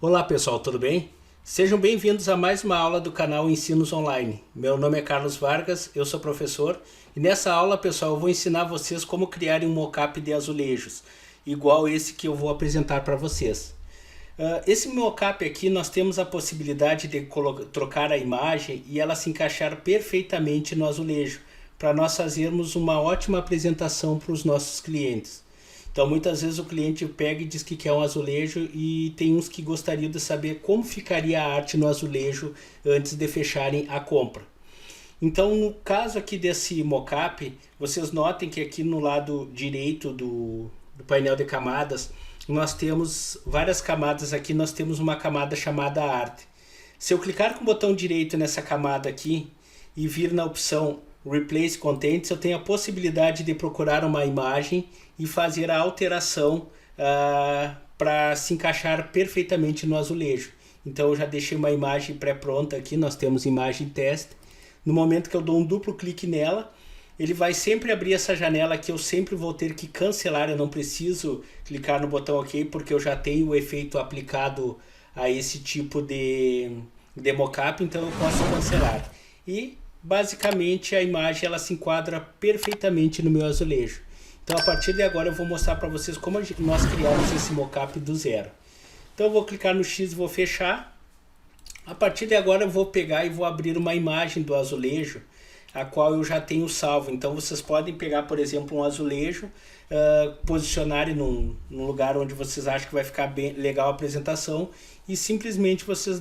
Olá pessoal, tudo bem? Sejam bem-vindos a mais uma aula do canal Ensinos Online. Meu nome é Carlos Vargas, eu sou professor e nessa aula, pessoal, eu vou ensinar vocês como criarem um mockup de azulejos, igual esse que eu vou apresentar para vocês. Esse mockup aqui nós temos a possibilidade de trocar a imagem e ela se encaixar perfeitamente no azulejo, para nós fazermos uma ótima apresentação para os nossos clientes. Então muitas vezes o cliente pega e diz que quer um azulejo e tem uns que gostariam de saber como ficaria a arte no azulejo antes de fecharem a compra. Então no caso aqui desse mockup, vocês notem que aqui no lado direito do painel de camadas, nós temos várias camadas aqui, nós temos uma camada chamada arte. Se eu clicar com o botão direito nessa camada aqui e vir na opção Replace Contents, eu tenho a possibilidade de procurar uma imagem e fazer a alteração para se encaixar perfeitamente no azulejo. Então eu já deixei uma imagem pré-pronta aqui, nós temos imagem teste. No momento que eu dou um duplo clique nela, ele vai sempre abrir essa janela que eu sempre vou ter que cancelar, eu não preciso clicar no botão OK, porque eu já tenho o efeito aplicado a esse tipo de mockup, então eu posso cancelar. E basicamente a imagem ela se enquadra perfeitamente no meu azulejo. Então a partir de agora eu vou mostrar para vocês como nós criamos esse mockup do zero. Então eu vou clicar no X e vou fechar. A partir de agora eu vou pegar e vou abrir uma imagem do azulejo, a qual eu já tenho salvo. Então vocês podem pegar, por exemplo, um azulejo, posicionarem num lugar onde vocês acham que vai ficar bem legal a apresentação e simplesmente vocês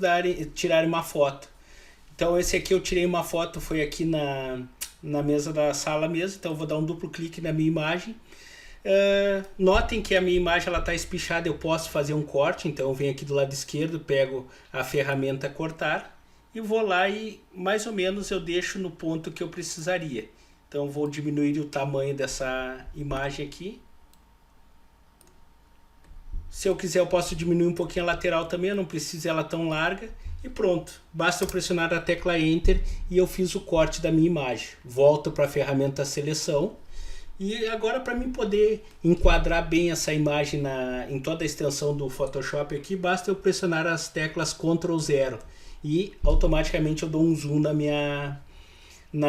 tirarem uma foto. Então esse aqui eu tirei uma foto, foi aqui na mesa da sala mesmo, então eu vou dar um duplo clique na minha imagem. Notem que a minha imagem está espichada, eu posso fazer um corte, então eu venho aqui do lado esquerdo, pego a ferramenta cortar e vou lá e mais ou menos eu deixo no ponto que eu precisaria. Então vou diminuir o tamanho dessa imagem aqui. Se eu quiser eu posso diminuir um pouquinho a lateral também, eu não preciso ela tão larga. E pronto, basta eu pressionar a tecla Enter e eu fiz o corte da minha imagem. Volto para a ferramenta seleção. E agora para mim poder enquadrar bem essa imagem em toda a extensão do Photoshop aqui, basta eu pressionar as teclas Ctrl 0 e automaticamente eu dou um zoom na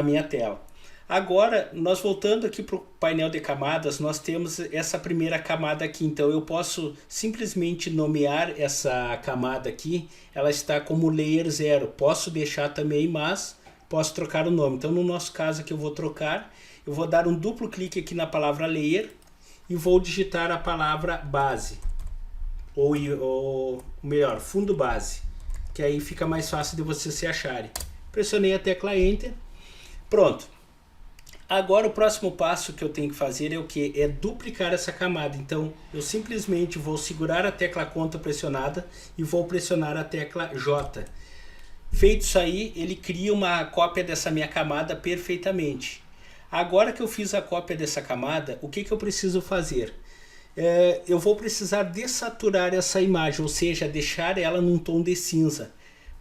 minha tela. Agora, nós voltando aqui para o painel de camadas, nós temos essa primeira camada aqui, então eu posso simplesmente nomear essa camada aqui, ela está como Layer 0, posso deixar também, mas posso trocar o nome. Então no nosso caso aqui eu vou trocar, eu vou dar um duplo clique aqui na palavra Layer e vou digitar a palavra base, ou melhor, fundo base, que aí fica mais fácil de vocês se acharem. Pressionei a tecla Enter, pronto. Agora o próximo passo que eu tenho que fazer é o que? É duplicar essa camada. Então eu simplesmente vou segurar a tecla Ctrl pressionada e vou pressionar a tecla J. Feito isso aí, ele cria uma cópia dessa minha camada perfeitamente. Agora que eu fiz a cópia dessa camada, o que eu preciso fazer? Eu vou precisar dessaturar essa imagem, ou seja, deixar ela num tom de cinza.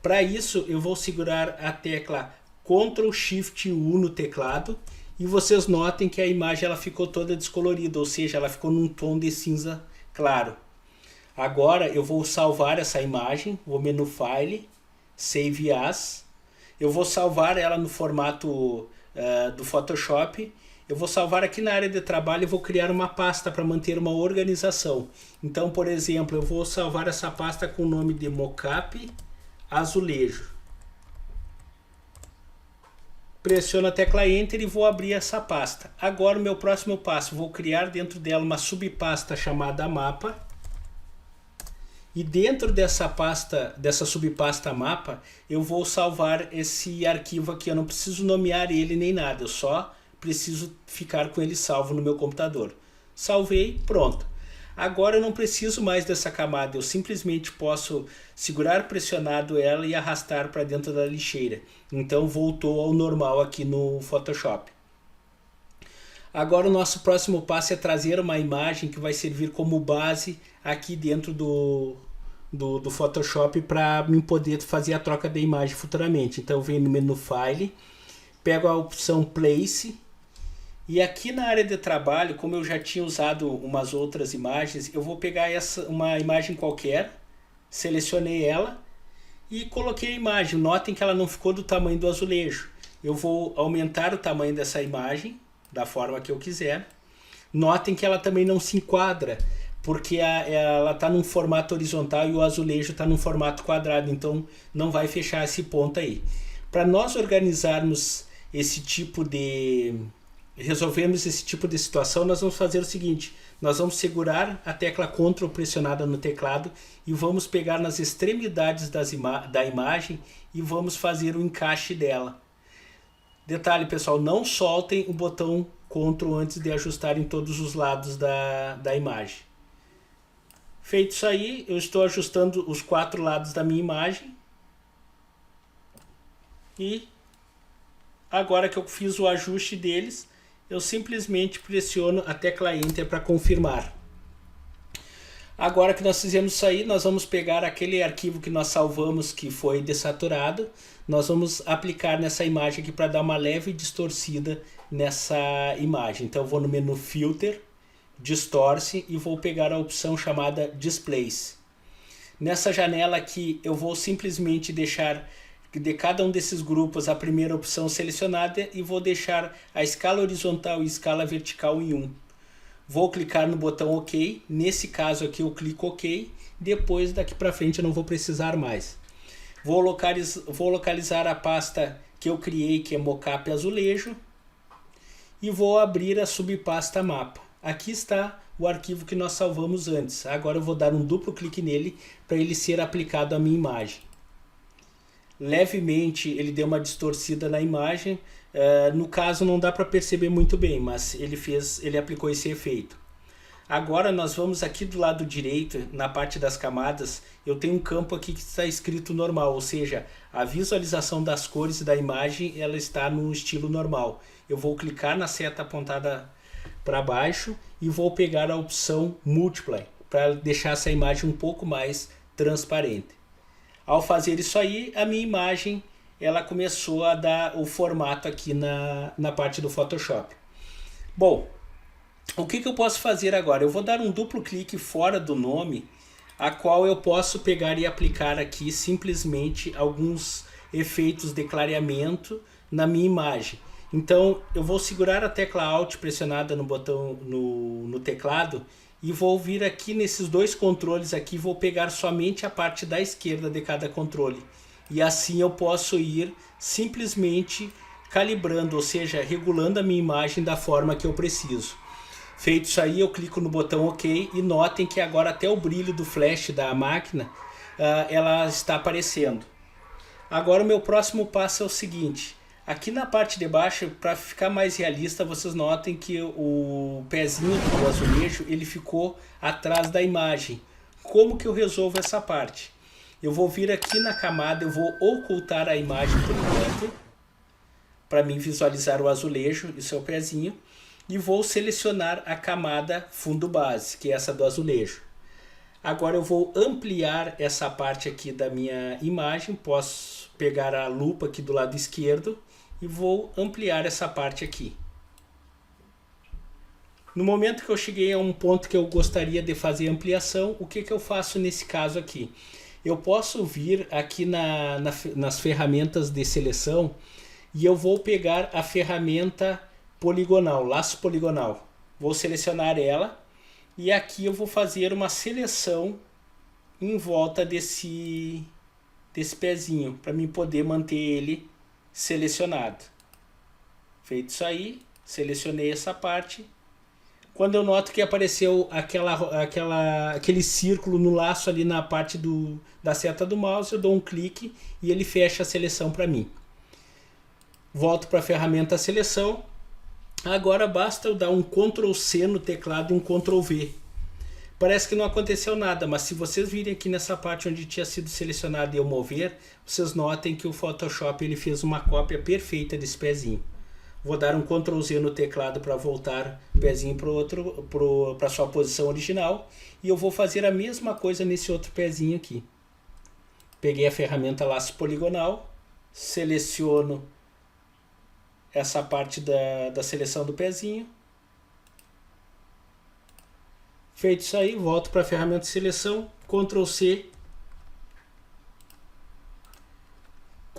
Para isso eu vou segurar a tecla Ctrl Shift U no teclado. E vocês notem que a imagem ela ficou toda descolorida, ou seja, ela ficou num tom de cinza claro. Agora eu vou salvar essa imagem, vou menu File, Save As. Eu vou salvar ela no formato do Photoshop. Eu vou salvar aqui na área de trabalho e vou criar uma pasta para manter uma organização. Então, por exemplo, eu vou salvar essa pasta com o nome de Mockup Azulejo. Pressiono a tecla Enter e vou abrir essa pasta. Agora o meu próximo passo, vou criar dentro dela uma subpasta chamada Mapa. E dentro dessa pasta, dessa subpasta Mapa, eu vou salvar esse arquivo aqui. Eu não preciso nomear ele nem nada, eu só preciso ficar com ele salvo no meu computador. Salvei, pronto. Agora eu não preciso mais dessa camada, eu simplesmente posso segurar pressionado ela e arrastar para dentro da lixeira. Então voltou ao normal aqui no Photoshop. Agora o nosso próximo passo é trazer uma imagem que vai servir como base aqui dentro do Photoshop para mim poder fazer a troca da imagem futuramente. Então eu venho no menu File, pego a opção Place. E aqui na área de trabalho, como eu já tinha usado umas outras imagens, eu vou pegar uma imagem qualquer, selecionei ela e coloquei a imagem. Notem que ela não ficou do tamanho do azulejo. Eu vou aumentar o tamanho dessa imagem da forma que eu quiser. Notem que ela também não se enquadra, porque ela está num formato horizontal e o azulejo está num formato quadrado, então não vai fechar esse ponto aí. Para nós organizarmos resolvermos esse tipo de situação, nós vamos fazer o seguinte: nós vamos segurar a tecla Ctrl pressionada no teclado e vamos pegar nas extremidades da imagem e vamos fazer o encaixe dela. Detalhe, pessoal, não soltem o botão Ctrl antes de ajustar em todos os lados da imagem. Feito isso aí, eu estou ajustando os 4 lados da minha imagem. E agora que eu fiz o ajuste deles, eu simplesmente pressiono a tecla Enter para confirmar. Agora que nós fizemos isso aí, nós vamos pegar aquele arquivo que nós salvamos que foi desaturado. Nós vamos aplicar nessa imagem aqui para dar uma leve distorcida nessa imagem. Então eu vou no menu Filter, Distorce e vou pegar a opção chamada Displace. Nessa janela aqui eu vou simplesmente deixar de cada um desses grupos a primeira opção selecionada e vou deixar a escala horizontal e escala vertical em 1. Vou clicar no botão OK. Nesse caso aqui eu clico OK. Depois daqui para frente eu não vou precisar mais. Vou localizar a pasta que eu criei, que é Mocap Azulejo. E vou abrir a subpasta Mapa. Aqui está o arquivo que nós salvamos antes. Agora eu vou dar um duplo clique nele para ele ser aplicado à minha imagem. Levemente ele deu uma distorcida na imagem. No caso não dá para perceber muito bem, mas ele aplicou esse efeito. Agora nós vamos aqui do lado direito, na parte das camadas, eu tenho um campo aqui que está escrito normal, ou seja, a visualização das cores da imagem ela está no estilo normal. Eu vou clicar na seta apontada para baixo e vou pegar a opção Multiply para deixar essa imagem um pouco mais transparente. Ao fazer isso aí, a minha imagem ela começou a dar o formato aqui na parte do Photoshop. Bom, o que eu posso fazer agora? Eu vou dar um duplo clique fora do nome, a qual eu posso pegar e aplicar aqui simplesmente alguns efeitos de clareamento na minha imagem. Então eu vou segurar a tecla Alt pressionada no botão no teclado e vou vir aqui nesses dois controles aqui, vou pegar somente a parte da esquerda de cada controle. E assim eu posso ir simplesmente calibrando, ou seja, regulando a minha imagem da forma que eu preciso. Feito isso aí, eu clico no botão OK e notem que agora até o brilho do flash da máquina ela está aparecendo. Agora o meu próximo passo é o seguinte: aqui na parte de baixo, para ficar mais realista, vocês notem que o pezinho do azulejo ele ficou atrás da imagem. Como que eu resolvo essa parte? Eu vou vir aqui na camada, eu vou ocultar a imagem por enquanto, para mim visualizar o azulejo, isso é o pezinho, e vou selecionar a camada fundo base, que é essa do azulejo. Agora eu vou ampliar essa parte aqui da minha imagem, posso pegar a lupa aqui do lado esquerdo e vou ampliar essa parte aqui. No momento que eu cheguei a um ponto que eu gostaria de fazer ampliação, o que eu faço nesse caso aqui? Eu posso vir aqui nas ferramentas de seleção e eu vou pegar a ferramenta poligonal, laço poligonal. Vou selecionar ela e aqui eu vou fazer uma seleção em volta desse pezinho, para mim poder manter ele selecionado. Feito isso aí, selecionei essa parte. Quando eu noto que apareceu aquele círculo no laço ali na parte da seta do mouse, eu dou um clique e ele fecha a seleção para mim. Volto para a ferramenta seleção. Agora basta eu dar um Ctrl C no teclado e um Ctrl V. Parece que não aconteceu nada, mas se vocês virem aqui nessa parte onde tinha sido selecionado e eu mover, vocês notem que o Photoshop ele fez uma cópia perfeita desse pezinho. Vou dar um Ctrl Z no teclado para voltar o pezinho para sua posição original. E eu vou fazer a mesma coisa nesse outro pezinho aqui. Peguei a ferramenta laço poligonal, seleciono essa parte da seleção do pezinho. Feito isso aí, volto para a ferramenta de seleção, Ctrl C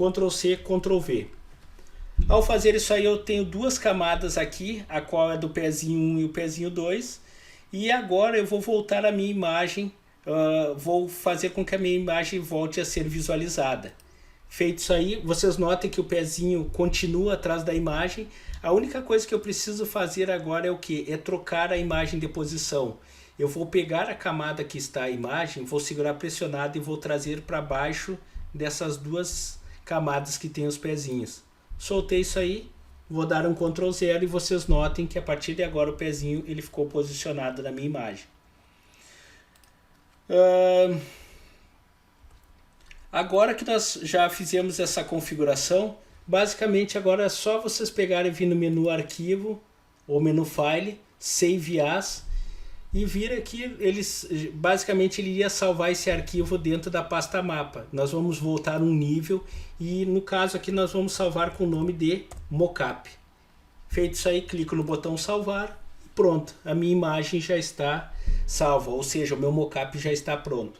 Ctrl C, Ctrl V. Ao fazer isso aí eu tenho duas camadas aqui, a qual é do pezinho 1 e o pezinho 2. E agora eu vou voltar a minha imagem, vou fazer com que a minha imagem volte a ser visualizada. Feito isso aí, vocês notem que o pezinho continua atrás da imagem. A única coisa que eu preciso fazer agora é o que? É trocar a imagem de posição. Eu vou pegar a camada que está a imagem, vou segurar pressionado e vou trazer para baixo dessas duas camadas que tem os pezinhos. Soltei isso aí, vou dar um Ctrl 0 e vocês notem que a partir de agora o pezinho ele ficou posicionado na minha imagem. Agora que nós já fizemos essa configuração, basicamente agora é só vocês pegarem e vir no menu Arquivo ou menu File, Save As, e vir aqui, basicamente ele iria salvar esse arquivo dentro da pasta mapa. Nós vamos voltar um nível e no caso aqui nós vamos salvar com o nome de mockup. Feito isso aí, clico no botão salvar e pronto, a minha imagem já está salva, ou seja, o meu mockup já está pronto.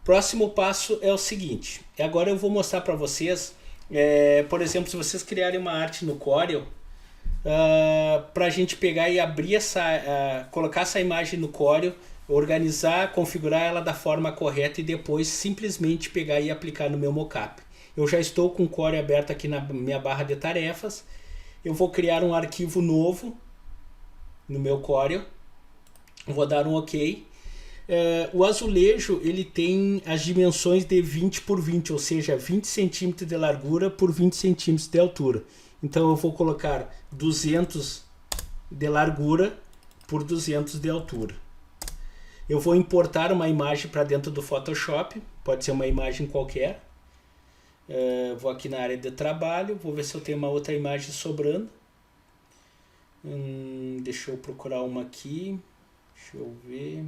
Próximo passo é o seguinte, agora eu vou mostrar para vocês, por exemplo, se vocês criarem uma arte no Corel, para a gente pegar e abrir colocar essa imagem no Corel, organizar, configurar ela da forma correta e depois simplesmente pegar e aplicar no meu mockup. Eu já estou com o Corel aberto aqui na minha barra de tarefas. Eu vou criar um arquivo novo no meu Corel. Vou dar um OK. O azulejo ele tem as dimensões de 20 por 20, ou seja, 20 centímetros de largura por 20 centímetros de altura. Então eu vou colocar 200 de largura por 200 de altura. Eu vou importar uma imagem para dentro do Photoshop, pode ser uma imagem qualquer. Vou aqui na área de trabalho, vou ver se eu tenho uma outra imagem sobrando. Deixa eu procurar uma aqui, deixa eu ver.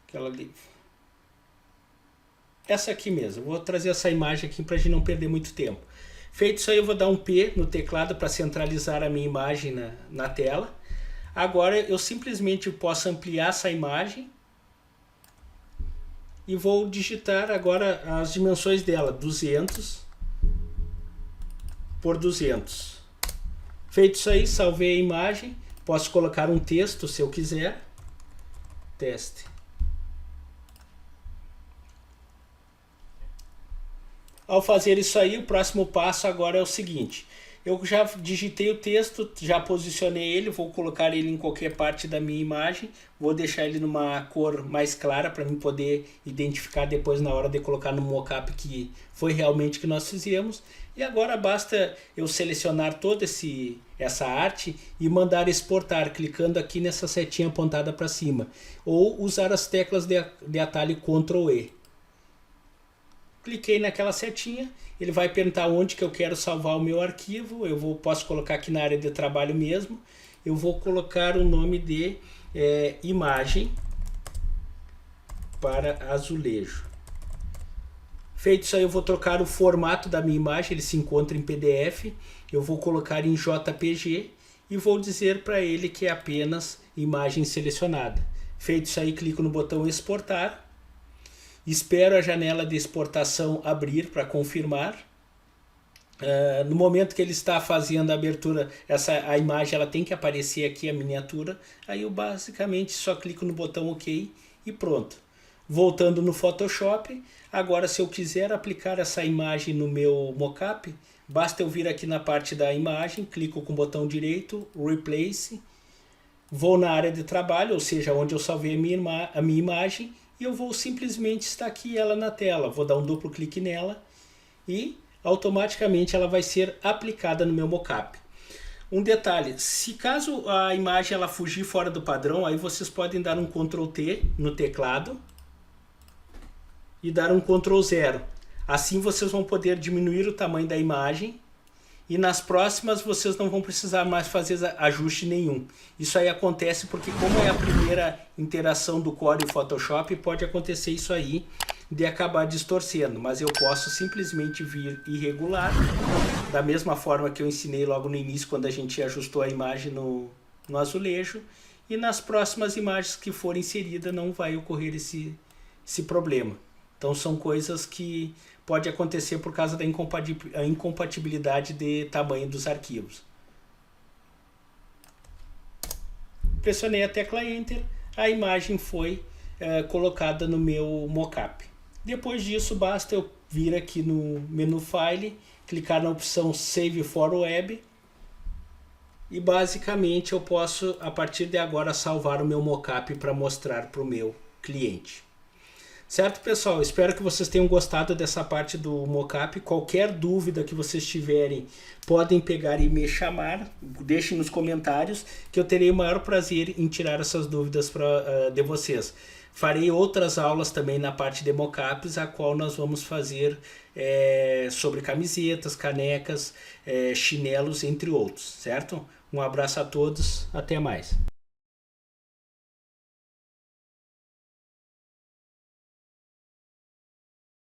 Aquela ali. Essa aqui mesmo, vou trazer essa imagem aqui para a gente não perder muito tempo. Feito isso aí, eu vou dar um P no teclado para centralizar a minha imagem na tela. Agora eu simplesmente posso ampliar essa imagem e vou digitar agora as dimensões dela, 200 por 200. Feito isso aí, salvei a imagem, posso colocar um texto se eu quiser. Teste. Ao fazer isso aí, o próximo passo agora é o seguinte. Eu já digitei o texto, já posicionei ele, vou colocar ele em qualquer parte da minha imagem. Vou deixar ele numa cor mais clara para mim poder identificar depois na hora de colocar no mockup que foi realmente que nós fizemos. E agora basta eu selecionar toda essa arte e mandar exportar, clicando aqui nessa setinha apontada para cima. Ou usar as teclas de atalho Ctrl E. Cliquei naquela setinha, ele vai perguntar onde que eu quero salvar o meu arquivo. Posso colocar aqui na área de trabalho mesmo. Eu vou colocar o nome de imagem para azulejo. Feito isso aí, eu vou trocar o formato da minha imagem, ele se encontra em PDF. Eu vou colocar em JPG e vou dizer para ele que é apenas imagem selecionada. Feito isso aí, clico no botão exportar. Espero a janela de exportação abrir para confirmar. No momento que ele está fazendo a abertura, a imagem ela tem que aparecer aqui a miniatura. Aí eu basicamente só clico no botão OK e pronto. Voltando no Photoshop, agora se eu quiser aplicar essa imagem no meu mockup, basta eu vir aqui na parte da imagem, clico com o botão direito, Replace, vou na área de trabalho, ou seja, onde eu salvei a minha imagem, e eu vou simplesmente estaquear ela na tela. Vou dar um duplo clique nela e automaticamente ela vai ser aplicada no meu mockup. Um detalhe, se caso a imagem ela fugir fora do padrão, aí vocês podem dar um Ctrl T no teclado e dar um Ctrl 0. Assim vocês vão poder diminuir o tamanho da imagem e nas próximas vocês não vão precisar mais fazer ajuste nenhum. Isso aí acontece porque como é a primeira interação do Corel e Photoshop, pode acontecer isso aí de acabar distorcendo, mas eu posso simplesmente vir e regular da mesma forma que eu ensinei logo no início quando a gente ajustou a imagem no azulejo, e nas próximas imagens que forem inseridas não vai ocorrer esse problema. Então são coisas que pode acontecer por causa da incompatibilidade de tamanho dos arquivos. Pressionei a tecla Enter, a imagem foi colocada no meu mockup. Depois disso basta eu vir aqui no menu File, clicar na opção Save for Web e basicamente eu posso a partir de agora salvar o meu mockup para mostrar para o meu cliente. Certo, pessoal? Espero que vocês tenham gostado dessa parte do mockup. Qualquer dúvida que vocês tiverem, podem pegar e me chamar. Deixem nos comentários que eu terei o maior prazer em tirar essas dúvidas de vocês. Farei outras aulas também na parte de mockups, a qual nós vamos fazer sobre camisetas, canecas, chinelos, entre outros, certo? Um abraço a todos, até mais.